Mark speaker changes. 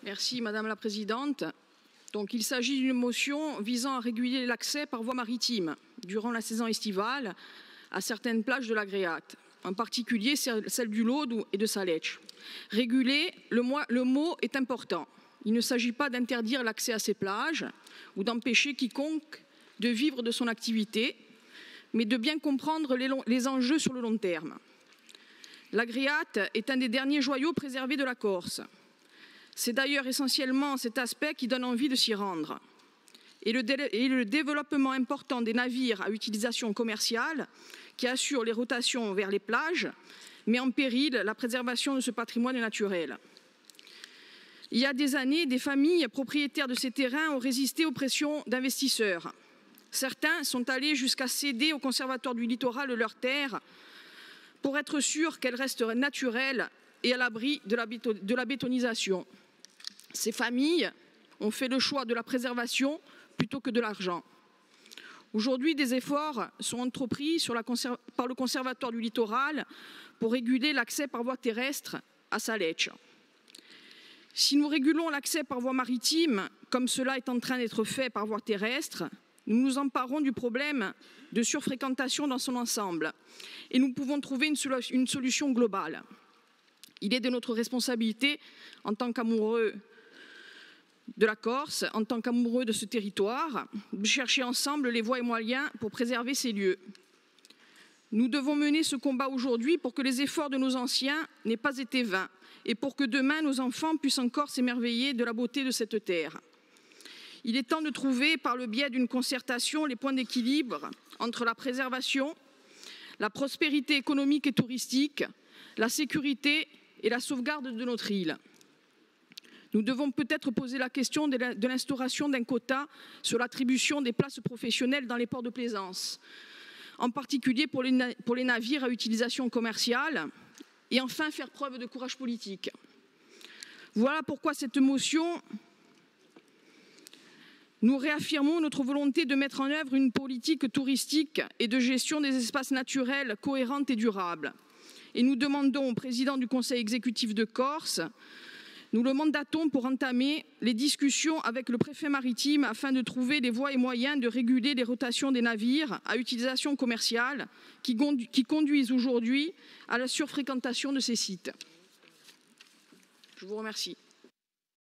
Speaker 1: Merci Madame la Présidente. Donc, il s'agit d'une motion visant à réguler l'accès par voie maritime durant la saison estivale à certaines plages de l'Agréate, en particulier celle du Laude et de Saletch. Réguler, le mot est important. Il ne s'agit pas d'interdire l'accès à ces plages ou d'empêcher quiconque de vivre de son activité, mais de bien comprendre les enjeux sur le long terme. L'Agréate est un des derniers joyaux préservés de la Corse. C'est d'ailleurs essentiellement cet aspect qui donne envie de s'y rendre. Et le développement important des navires à utilisation commerciale qui assurent les rotations vers les plages met en péril la préservation de ce patrimoine naturel. Il y a des années, des familles propriétaires de ces terrains ont résisté aux pressions d'investisseurs. Certains sont allés jusqu'à céder au Conservatoire du littoral leurs terres pour être sûrs qu'elles resteraient naturelles et à l'abri de la bétonisation. Ces familles ont fait le choix de la préservation plutôt que de l'argent. Aujourd'hui, des efforts sont entrepris par le Conservatoire du littoral pour réguler l'accès par voie terrestre à Saletch. Si nous régulons l'accès par voie maritime, comme cela est en train d'être fait par voie terrestre, nous nous emparons du problème de surfréquentation dans son ensemble et nous pouvons trouver une solution globale. Il est de notre responsabilité, en tant qu'amoureux de la Corse, en tant qu'amoureux de ce territoire, de chercher ensemble les voies et moyens pour préserver ces lieux. Nous devons mener ce combat aujourd'hui pour que les efforts de nos anciens n'aient pas été vains et pour que demain nos enfants puissent encore s'émerveiller de la beauté de cette terre. Il est temps de trouver, par le biais d'une concertation, les points d'équilibre entre la préservation, la prospérité économique et touristique, la sécurité et la sauvegarde de notre île. Nous devons peut-être poser la question de l'instauration d'un quota sur l'attribution des places professionnelles dans les ports de plaisance, en particulier pour les navires à utilisation commerciale, et enfin faire preuve de courage politique. Voilà pourquoi cette motion, nous réaffirmons notre volonté de mettre en œuvre une politique touristique et de gestion des espaces naturels cohérente et durable. Et nous demandons au président du Conseil exécutif de Corse, nous le mandatons pour entamer les discussions avec le préfet maritime afin de trouver les voies et moyens de réguler les rotations des navires à utilisation commerciale qui conduisent aujourd'hui à la surfréquentation de ces sites. Je vous remercie.